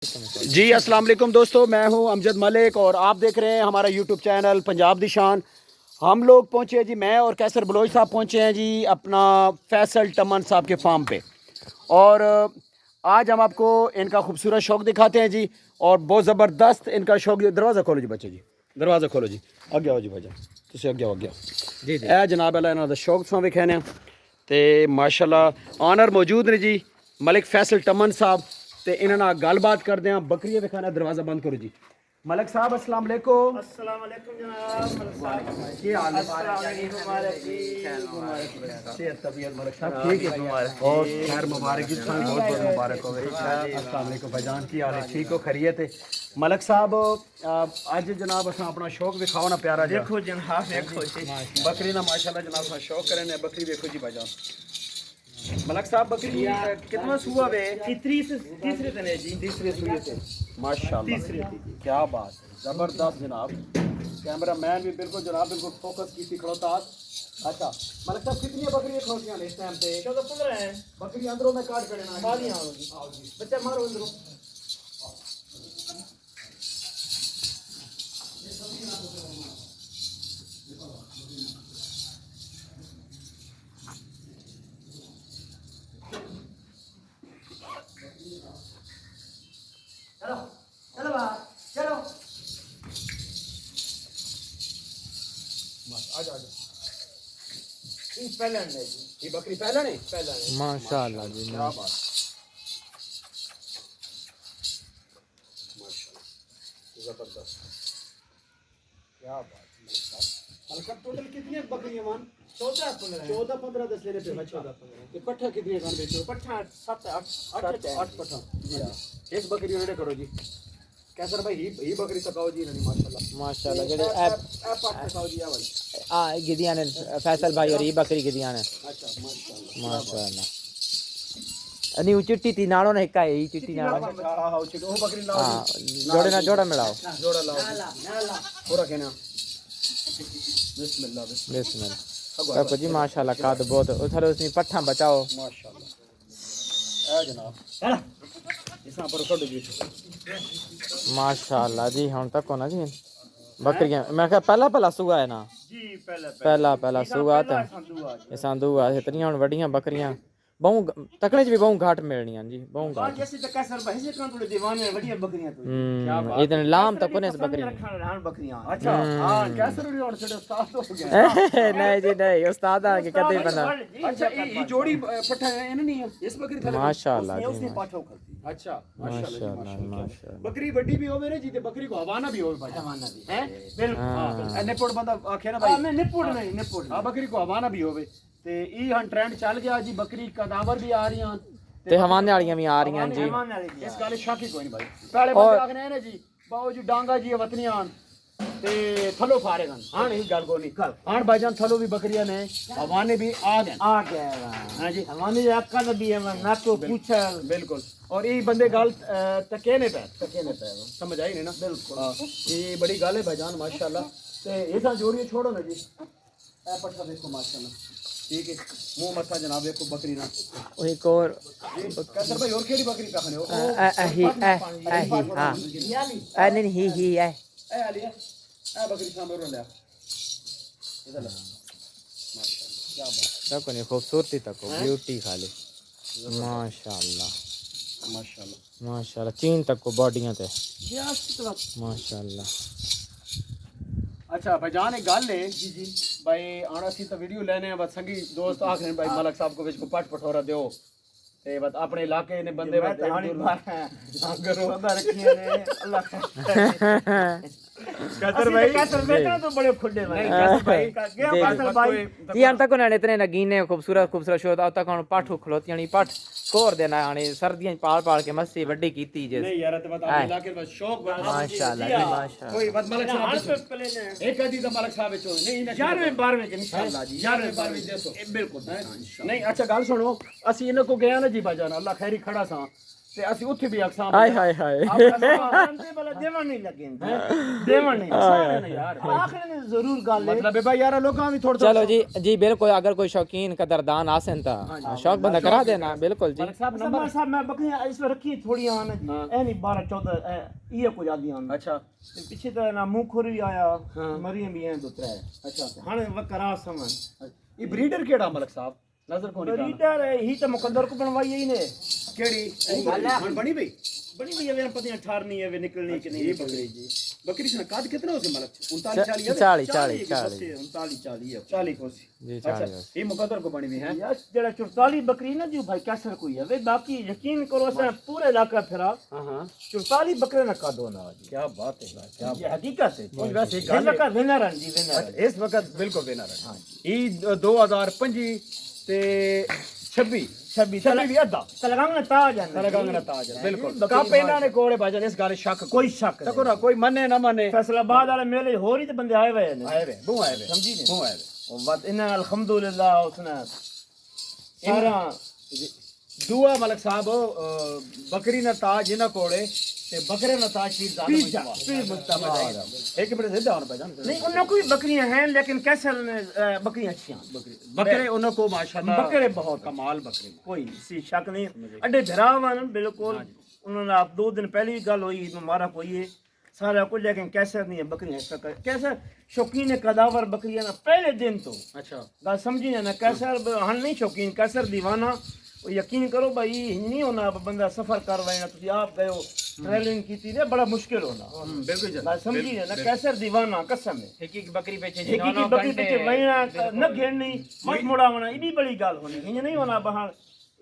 जी अस्सलाम वालेकुम दोस्तों, मैं हूं अमजद मलिक और आप देख रहे हैं हमारा यूट्यूब चैनल पंजाब दी शान। हम लोग पहुंचे जी, मैं और कैसर बलोच साहब पहुंचे हैं जी अपना फैसल टमन साहब के फार्म पे। और आज हम आपको इनका खूबसूरत शौक दिखाते हैं जी, और बहुत ज़बरदस्त इनका शौक। दरवाज़ा खोलो जी बच्चे जी, दरवाज़ा खोलो जी, अगे आओ जी भाई तुम अगे आओ, अगे आओ जी जी। ए जनाब अल्लाह इन्हों का शौक तुम विखाने तो माशाल्लाह ऑनर मौजूद ने जी, मलिक फैसल टमन साहब। तो इन्होंने गलबात करते हैं, बकरियां दिखाना। दरवाज़ा बंद करो जी। मलिक साहब अस्सलाम वालेकुम। अस्सलाम वालेकुम जनाब। की हाल है? सेहत तबीयत मलिक साहब ठीक है? और खैर मुबारक जी, बहुत बहुत मुबारक हो। अस्सलाम वालेकुम भाईजान, की हाल है? ठीक हो? खैरियत है? मलिक साहब अज जनाब अस अपना शौक दिखाओ ना प्यारा जी। देखो जनाब, देखो बकरी ना माशाल्लाह जनाब अस शौक करें। बकरी देखो जी भाईजान। मलिक साहब बकरी कितना सुबह वे? तीसरे दिन है जी। तीसरे सुई थे माशाल्लाह। तीसरे क्या बात है, जबरदस्त जनाब। कैमरा मैन भी बिल्कुल जनाब बिल्कुल फोकस की खड़ोता। अच्छा मलिक साहब कितनी बकरियां खड़ोतियां ने इस टाइम पे? 14-15 है। बकरी अंदरों में काट करना बालियां आओ जी। बच्चा मारो अंदरों। चलो चलो बाहर चलो। आजा आजा। ये पहले है जी। ये बकरी पहला नहीं? पहला है माशाल्लाह जी। क्या बात, माशाल्लाह जबरदस्त, क्या बात। मलिक साहब टोटल कितनी बकरियां मान? 14-15 है। 14-15 दस लेने पे। अच्छा ये पट्ठा कितनी कान बेचो? पट्ठा 7-8 8 पट्ठा जी। एक बकरी रेडी करो जी। कैसर भाई ही बकरी तकाओ जी नहीं माशाल्लाह माशाल्लाह जेडे ऐप पाट तकाओ जी। भाई गिदियां ने फैसल भाई और ये बकरी गिदियां ने अच्छा माशाल्लाह माशाल्लाह। अनि वो चिट्टी थी नाड़ो ने हिक्का है चिट्टी नाड़ो। हां हां चिट ओ बकरी लाओ हां जी। जोड़े ना जोड़ा मिलाओ। जोड़ा लाओ पूरा कहना। बिस्मिल्लाह बिस्मिल्लाह बिस्मिल्लाह। देखो जी माशाल्लाह काद बहुत उधर उसने पट्ठा बचाओ माशाल्लाह। ए जनाब चला इसना पर कट जी माशाल्लाह जी। हुन तक को ना जी बकरियां मैं कहा पहला सुआ है ना जी। पहला पहला सुआ था ये संदूआ इतनी हुन वड्डियां बकरियां बहु तकड़े च भी बहु घाट मिलनियां जी बहु हां घाट। जैसे तो कैसर भाई से कान थोड़े दीवाने बढ़िया बकरियां तो। इतने लाम तक कोने बकरी रखा रहन बकरियां। अच्छा हां कैसर भी और छड़े उस्ताद हो गया। नहीं जी नहीं उस्ताद आ के कदे बंदा। अच्छा ये जोड़ी पट्ठा है इन नहीं है इस बकरी थले माशाल्लाह जी उसने पाठो करती। अच्छा माशाल्लाह माशाल्लाह माशाल्लाह। बकरी बड़ी भी होवे ना जी ते बकरी को हवाना भी होवे भाई। जमाना भी हैं बिल्कुल। निपुण बंदा आखे ना भाई। मैं निपुण नहीं निपुण। हां बकरी को हवाना भी होवे ते ई हन ट्रेंड चल गया जी। बकरी कदावर भी आ रही हैं ते हवाने वालियां भी आ रही हैं जी। इस गल शाकी कोई नहीं भाई। पहले बंदे आखने ना जी बाऊ जी डांगा जी वतनियां ते थलो फारेगन। हां नहीं गल को नहीं कल हां भाईजान थलो भी बकरियां ने हवाने भी आ गए। हां जी हमारी आपका भी है ना तो पूछ बिल्कुल। और ये बंदे गल तके ने पे समझ आई नहीं ना? बिल्कुल ये बड़ी गल है भाईजान माशाल्लाह। ते ऐसा जोड़िए छोड़ो ना जी। ए पट्ठा देखो माशाल्लाह ठीक है। मुंह मथा जनाब देखो बकरी ना एक और कैसर भाई और केड़ी बकरी का खने हो? अही हां नहीं ही ए आलिया ए बकरी सामने रो ले इधर ले माशाल्लाह क्या बात तक नहीं खूबसूरती तक ब्यूटी खाली माशाल्लाह माशाल्लाह माशाल्लाह। चीन तक को बॉडियां थे माशाल्लाह। अच्छा भाईजान एक गल है जी जी भाई आना सी तो वीडियो लेने बस संगी दोस्त आखने भाई मलिक साहब को विच को पट पठोरा दियो ते बस अपने इलाके ने बंदे बस करो रखिए ने अल्लाह कैसर भाई कैसर बेटा तो बड़े खुडे भाई। कैसर भाई कैसर भाई जी हम तक ने इतने नगीने खूबसूरत खूबसूरत शो तक हम पाठू खलोती यानी पाठ कोर देना यानी सर्दियां पाल पाल के मस्सी वड्डी कीती जे नहीं यार तो बता अपने इलाके में शौक माशाल्लाह जी माशाल्लाह। कोई बस मलिक साहब एक आदि तो मलिक साहब चो नहीं 11वें 12वें के इंशाल्लाह जी 11वें 12वें देखो बिल्कुल नहीं अच्छा गल सुनो असि इन्हें को गया ना जी भाईजान अल्लाह खैरी खड़ा सा ਤੇ ਅਸੀਂ ਉੱਥੇ ਵੀ ਅਕਸਾਮ ਹਾਏ ਹਾਏ ਹਾਏ ਬੰਦੇ ਬਲਾ ਦੇਵਣ ਨਹੀਂ ਲੱਗੇ ਦੇਵਣ ਨਹੀਂ ਸਾਰੇ ਨੇ ਯਾਰ ਆਖਰ में जरूर गल है मतलब है भाई यार लोगों भी थोड़ा चलो जी जी बिल्कुल अगर कोई शौकीन कदरदान आसन था शौक बंदा करा देना बिल्कुल जी नंबर साहब मैं बकरियां इसमें रखी थोड़ी आन जी ए नहीं 12 14 ये कुछ आदि आन अच्छा पीछे तो ना मुंह खुर भी आया मरियम भी हैं दो त्रै अच्छा हाने वकरा समन ये ब्रीडर केड़ा मलक साहब नजर कोनी का रीडर ही तो मुकद्दर को बनवाई ही ने केड़ी हन बनी भाई बड़ी भैया वे पता नहीं ठारनी है वे निकलनी कि नहीं बकरी जी बकरी से काद कितना हो से मलक 39 40 40 40 कोसी जी अच्छा 40 ये मुकद्दर को बनी हुई है यार जेड़ा 44 बकरी ना जो भाई कैसर कोई है वे बाकी यकीन करो असा पूरे इलाका फिरा हां हां 44 बकरे ना का दो ना जी क्या बात है क्या ये हकीकत है और वैसे एक इस वक्त विनर हैं जी विनर इस वक्त बिल्कुल विनर है ई 2025 ते 26 भी अद्धा तलगांग ना ताज है तलगांगना ताज है बिल्कुल कप इन्हां ने कोड़े भाजन इस गाल शक कोई शक तको ना कोई मने ना मने फैसलाबाद वाले मेले हो रही तो बंदे आए हुए हैं आए वे बू आए वे समझी नहीं बू आए वे और बात इन्हें अल्हम्दुलिल्लाह उसने सारा दुआ मलक साहब बकरी ना ताज इना कोड़े ते बकरे ना ताज पीर मुस्तफा एक मिनट सीधा होना भाईजान नहीं उन कोई बकरियां हैं लेकिन कैसर में बकरियां अच्छी हैं बकरे उन को माशाल्लाह बकरे बहुत कमाल बकरे कोई सी शक नहीं अड्डे भरावन बिल्कुल उन्होंने आप 2 दिन पहले ही गल हुई मुबारक हुई है सारा कुछ लेकिन कैसर नहीं है बकरियां कैसर शौकीन कदावर बकरियां ना पहले दिन तो अच्छा गल समझी ना कैसर हन नहीं शौकीन कैसर दीवाना यकीन करो भाई नहीं होना बंदा सफर कर रहे तुम आप गए ट्रेवलिंग की थी बड़ा मुश्किल होना बिल्कुल गल समझी ना कैसर दीवाना कसम है एक एक बकरी बेचे एक ही बकरी पीछे वहीना न घेरनी मत मुड़ावना ये भी बड़ी गल होनी ये नहीं होना बहार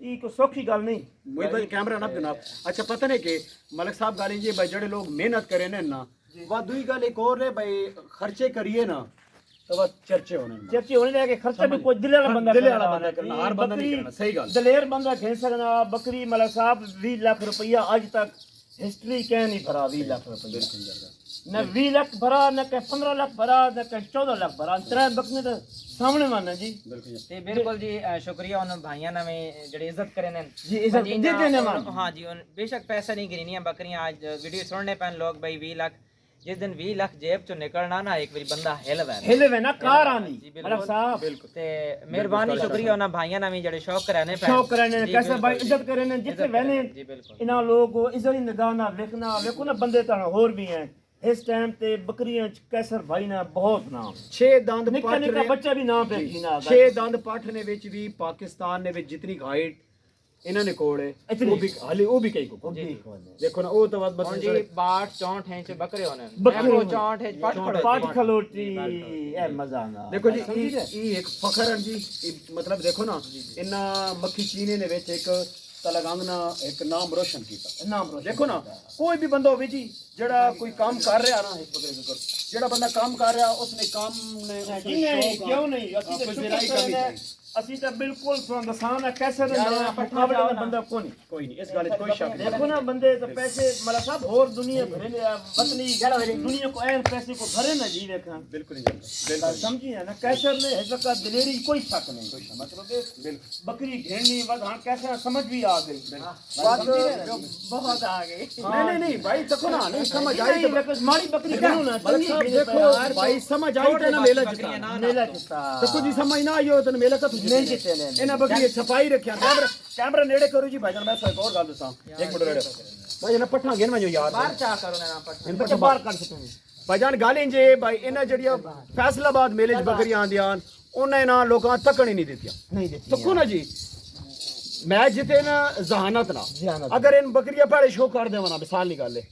ये को सौखी गल नहीं वही भाई कैमरा ना जनाब अच्छा पता नहीं कि मलक साहब गाली जी भाई जड़े लोग मेहनत करे ना वा दुई गल एक और है भाई खर्चे करिए ना तो बस चर्चे होने लगे खर्चा भी कोई दिल वाला बंदा करना हर बंदा नहीं करना सही गल दलेर बंदा खेल सकना बकरी मलक साहब 20 लाख रुपया आज तक हिस्ट्री कह नहीं भरा 20 लाख रुपया न 20 लाख भरा न के 15 लाख भरा न के 14 लाख भरा त्रै बकने तो सामने माना जी ते बिल्कुल जी शुक्रिया उन भाइयों ने जेडी इज्जत करे ने जी इज्जत दे ने मान हां जी उन बेशक पैसा नहीं गिरनी है बकरियां आज वीडियो सुनने पैन लोग भाई 20 लाख जिस दिन 20 लाख जेब चो निकलना ना एक बार बंदा हिलवे ना कार आनी मतलब साहब बिल्कुल ते मेहरबानी शुक्रिया उन भाइयों ने भी जेडे शौक कराने पे शौक कराने कैसे भाई इज्जत करे ने जिथे वहने जी बिल्कुल इना लोग इज्जत निगाह ना देखना देखो ना बंदे ता और भी हैं इस टाइम ते बकरियां कैसर भाई ना बहुत नाम 6 दंद निक्का निक्का बच्चा भी नाम पे ना 6 दंद पाठ ने विच भी पाकिस्तान ने विच जितनी हाइट इन्होंने कोड़े वो भी हाले वो भी कई को देखो ना वो तो बात हुन जी 62 64 इंच बकरे होने बकरे 64 इंच पाठ खलोटी ए मजा ना देखो जी ई एक फखर है जी मतलब देखो ना इन्ना मक्खी चीने ने विच एक तलगांगना एक नाम रोशन किया नाम रोशन देखो ना कोई भी बंदा होवे जी जेड़ा कोई काम कर रहा ना इस बकरे के जेड़ा बंदा काम कर रहा उसने काम ने नहीं क्यों नहीं असि तो जिराई करनी चाहिए असि तो बिल्कुल सुनदसान है कैसे मुकाबले में बंदा कोई नहीं इस गल कोई शक नहीं देखो ना बंदे तो पैसे मतलब सब और दुनिया भरे ले वतनी दुनिया को ऐन पैसे को भरे ना जी देखा बिल्कुल बिल्कुल समझी है ना कैसर ने है का दिलेरी कोई शक नहीं मतलब बकरी घेरनी बस हां कैसे समझ भी आ गई बात बहुत आ गई नहीं भाई देखो ना नहीं समझ आई तो मारी बकरी क्यों ना देखो भाई समझ आई तो ना मेला जिता देखो जी समझ ना आयो तो मेला का नहीं जिते ने इना बकरी सफाई रखया कैमरा नेड़े करो जी भाईजान मैं एक और गल दसा एक मिनट नेड़े भाई ना पठा गेन में जो यार बाहर चा करो ना पठ इन पर बाहर कर सकते भाईजान गाली जे भाई इना जड़िया फैसलाबाद मेले च बकरियां आंदियां उन्हें ना लोकां तकण ही नहीं देतियां नहीं देती तको ना जी मैच जिते ना जहानत ना अगर इन बकरियां पहले शो कर देवा ना मिसाल निकाले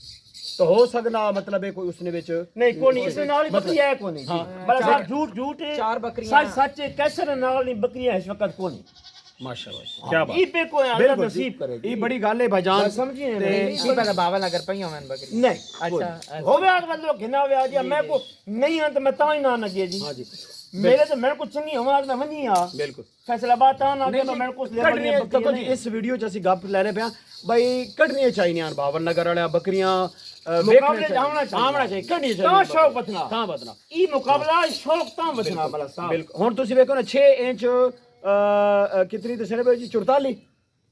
तो हो सकना मतलब है कोई उसने विच नहीं कोनी इसने नाल ही बकरी है कोनी मतलब झूठ झूठ है चार बकरियां सच सच है कैसर नाल नहीं बकरियां इस वक्त कोनी माशाल्लाह क्या बात ई पे कोई अल्लाह नसीब करे ये बड़ी गल है भाईजान समझिए इसी पर बावन अगर पई होवन बकरी नहीं अच्छा होवे आज मतलब घिना वे आज मैं को नहीं है तो मैं ता ही ना लगे जी हां जी मेरे तो मेरे को चंगी हवा मैं वनी आ बिल्कुल फैसलाबाद ता ना के मेरे को ले देखो जी इस वीडियो च ਅਸੀਂ ਗੱਪ ਲੈਣੇ ਪਿਆ भाई कटनियां चाहिए बावन नगर वाले बकरियां मुकाबले जावना चाहिए कटनी चाहिए ता शौक बतना ता बतना ई मुकाबला शौक ता बतना भला साहब बिल्कुल हुन ਤੁਸੀਂ ਵੇਖੋ ना 6 इंच कितनी दसने भाई जी 44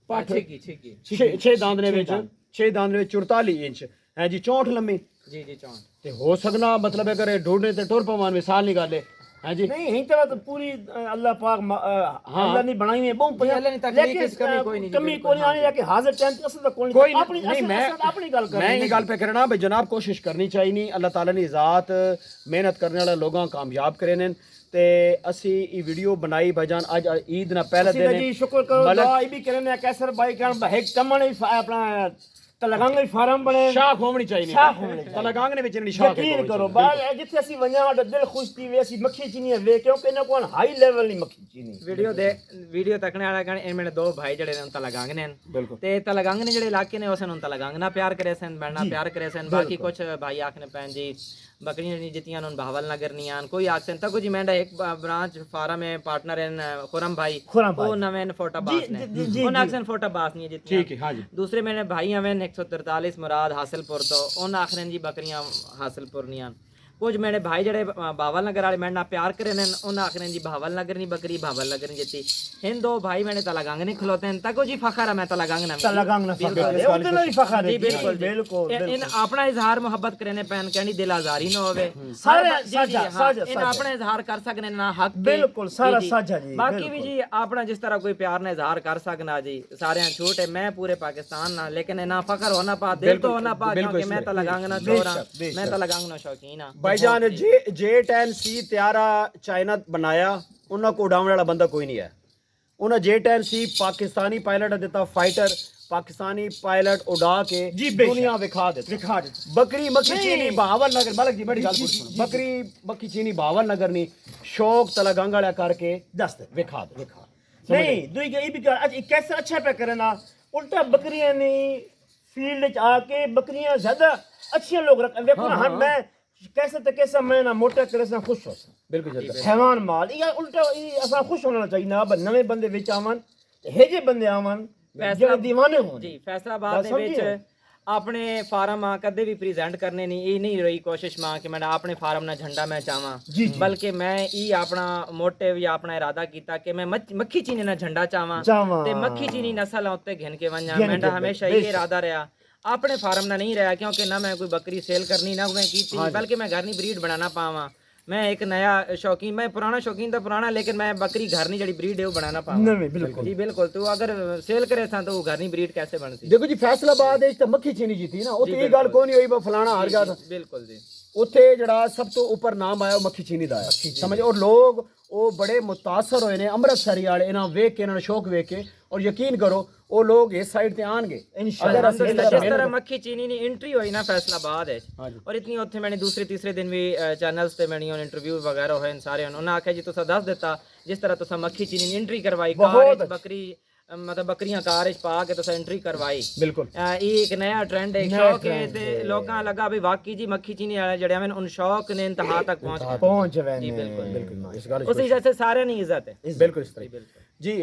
ਪੱਠ ਛੇਕੀ 6 ਦੰਦ ਨੇ ਵਿੱਚ 6 ਦੰਦ ਵਿੱਚ 44 ਇੰਚ ਹੈ ਜੀ 64 ਲੰਮੀ ਜੀ ਜੀ ਚੌਂ ਤੇ ਹੋ ਸਕਣਾ ਮਤਲਬ ਅਗਰ ਇਹ ਢੂੰਢੇ ਤੇ ਟੁਰ ਪਵਾਨ ਮਿਸਾਲ ਨਹੀਂ ਗਾਲੇ ਹੈ ਜੀ नहीं यही तो पूरी अल्लाह पाक अल्लाह ने बनाई है बहुत अल्लाह ने तकलीफ इस कमी कोई नहीं जी, कमी कोई नहीं आने कि हाजिर टाइम पे असल कोई कोई अपनी नहीं मैं अपनी गल कर मैं ये गल पे करना भाई जनाब कोशिश करनी चाहिए अल्लाह ताला ने ज़ात मेहनत करने वाले लोगों कामयाब करे ने ते असी ये वीडियो बनाई भाईजान आज ईद ना पहले दिन जी शुक्र करो दुआ ये भी करने कैसर भाई कहन एक टमन अपना तलगंग फार्म बने शाख होनी चाहिए शाख होनी तलगंग ने विच नहीं शाख यकीन करो बाहर जिथे ਅਸੀਂ ਵੰਜਾਂ ਸਾਡਾ ਦਿਲ ਖੁਸ਼ ਥੀ ਵੇ ਅਸੀਂ ਮੱਖੀ ਚੀਨੀ ਵੇ ਕਿਉਂਕਿ ਇਹਨਾਂ ਕੋਲ ਹਾਈ ਲੈਵਲ ਨਹੀਂ ਮੱਖੀ ਚੀਨੀ ਵੀਡੀਓ ਤੱਕਣੇ ਵਾਲਾ ਕਹਣ ਇਹ ਮੇਰੇ ਦੋ ਭਾਈ ਜਿਹੜੇ ਨੇ ਉਹ ਤਲਗੰਗ ਨੇ ਬਿਲਕੁਲ ਤੇ ਤਲਗੰਗ ਨੇ ਜਿਹੜੇ ਇਲਾਕੇ ਨੇ ਉਸਨ ਤਲਗੰਗ ਨਾਲ ਪਿਆਰ ਕਰੇ ਸਨ ਬੜਨਾ ਪਿਆਰ ਕਰੇ ਸਨ ਬਾਕੀ ਕੁਝ ਭਾਈ ਆਖਨੇ ਪੈਣ ਜੀ बकरियां नहीं जितियां उन बहावल नगर नहीं आन कोई आक्सन तक जी मेंढा एक ब्रांच फार्म में पार्टनर है खुरम भाई वो नवेन फोटा बास ने उन आक्सन फोटा बास नहीं है जितियां ठीक है हां जी दूसरे मेरे भाई हमें 143 मुराद हासिलपुर तो उन आखरन जी बकरियां हासिलपुर नहीं आन कुछ मेरे भाई जड़े बावल नगर वाले मेरे प्यार करे ने उन आखरन जी बावल नगर नहीं बकरी बावल नगर नहीं जिती हिंद दो भाई मैंने तलागंग नहीं खलोते हैं तको जी फखर है मैं तलागंग ना उधर ही फखर जी बिल्कुल बिल्कुल इन अपना इजहार मोहब्बत करने पैन कहनी दिल आजारी ना होवे सारे साझा इन अपना इजहार कर सकने ना हक बिल्कुल सारा साझा जी बाकी भी जी अपना जिस तरह कोई प्यार ने इजहार कर सकना जी सारे छूट है मैं पूरे पाकिस्तान ना लेकिन ना फखर होना पा दिल तो होना पा क्योंकि मैं तलागंग ना छोरा मैं तलागंग ना शौकीन हां भाईजान J10 C त्यारा चाइना बनाया उन्होंने को उड़ाने वाला बंदा कोई नहीं है उन्हें J10 C पाकिस्तानी पायलट देता फाइटर पाकिस्तानी पायलट उड़ा के दुनिया विखा देता बकरी मक्खी चीनी बहावल नगर मालक जी बड़ी गल सुनो बकरी मक्खी चीनी बहावल नगर नहीं शौक तलागंग वाला करके दस विखा दे नहीं दुई ये भी कर आज कैसे अच्छा पे करना उल्टा बकरियां ने फील्ड च आके बकरियां ज्यादा अच्छे लोग रख देखो ना हम मैं कैसे तो कैसा मैं ना मोटा करे से खुश हो बिल्कुल हैवान माल ये उल्टा ये असा खुश होना चाहिए ना अब नवे बंदे विच आवन हे जे बंदे आवन ਜਿਹੜੇ दीवाने हो जी फैसलाबाद ਦੇ ਵਿੱਚ ਆਪਣੇ ਫਾਰਮ ਆ ਕਦੇ ਵੀ ਪ੍ਰੈਜ਼ੈਂਟ ਕਰਨੇ ਨਹੀਂ ਇਹ ਨਹੀਂ ਰਹੀ ਕੋਸ਼ਿਸ਼ ਮਾਂ ਕਿ ਮੈਂ ਆਪਣੇ ਫਾਰਮ ਨਾਲ ਝੰਡਾ ਮੈਂ ਚਾਵਾਂ ਬਲਕਿ ਮੈਂ ਇਹ ਆਪਣਾ ਮੋਟਿਵ ਜਾਂ ਆਪਣਾ ਇਰਾਦਾ ਕੀਤਾ ਕਿ ਮੈਂ ਮੱਖੀ ਚੀਨੀ ਨਾਲ ਝੰਡਾ ਚਾਵਾਂ ਤੇ ਮੱਖੀ ਚੀਨੀ ਨਸਲ ਉੱਤੇ ਘਿਣ ਕੇ ਵੰਜਾਂ ਮੈਂ ਹਮੇਸ਼ਾ ਇਹ ਇਰਾਦਾ ਰਿਹਾ अपने फार्म ना नहीं रहा क्योंकि ना मैं कोई बकरी सेल करनी ना मैं की थी बल्कि मैं घर नहीं ब्रीड बनाना पावा मैं एक नया शौकीन मैं पुराना शौकीन तो पुराना लेकिन मैं बकरी घर नहीं जड़ी ब्रीड है वो बनाना पावा बिल्कुल जी बिल्कुल तो अगर सेल करे था तो वो घर नहीं ब्रीड कैसे बनती देखो जी फैसलाबाद तो मक्खी चीनी जीती ना उत्थे ये गल कोई नहीं हुई फलाना हार गया था बिल्कुल जी उत्थे जड़ा सब तो ऊपर नाम आया मक्खी चीनी दा है समझ और लोग वो बड़े मुतासर होए ने अमृतसरी वाले इन्हां वेख के इन्हां शौक वेख के और यकीन करो वो लोग इस साइड ते आनगे इंशाल्लाह जिस तरह मक्खी चीनी नी एंट्री हुई ना फैसलाबाद है और इतनी उत्थे मैंने दूसरे तीसरे दिन भी चैनल्स ते मैंने इंटरव्यू वगैरह होए सारे उन्होंने आख्या जी तुसा दस देता जिस तरह तुसा मक्खी चीनी एंट्री करवाई कार बकरी मतलब बकरियां कार च पा के तुसा एंट्री करवाई बिल्कुल ये एक नया ट्रेंड है शौक है ते लोकां लगा भी वाकई जी मक्खी चीनी वाले जड़े हैं उन शौक ने इंतहा तक पहुंच गए जी बिल्कुल इस गल उसी जैसे सारे नहीं इज्जत है बिल्कुल इस तरह जी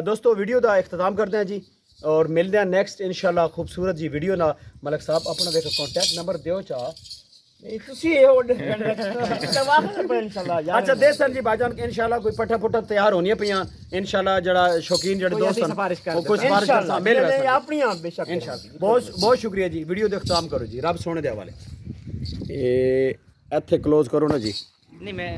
दोस्तों वीडियो दा इख्तिताम करते हैं जी और मिलते हैं नेक्स्ट इंशाल्लाह खूबसूरत जी वीडियो ना मलक साहब अपना देखो कांटेक्ट नंबर दियो चा अच्छा दे सर जी भाईजान इंशाल्लाह कोई पट्ठा पुट्ठा तैयार होनी है पियां इंशाल्लाह जड़ा शौकीन जड़े दोस्त सिफारिश कर कोई सिफारिश कर मेरे वास्ते अपनी आप बेशक इंशाल्लाह बहुत बहुत शुक्रिया जी वीडियो दे इख्तिताम करो जी रब सोने दे हवाले ये ਇੱਥੇ क्लोज करो ना जी नहीं मैं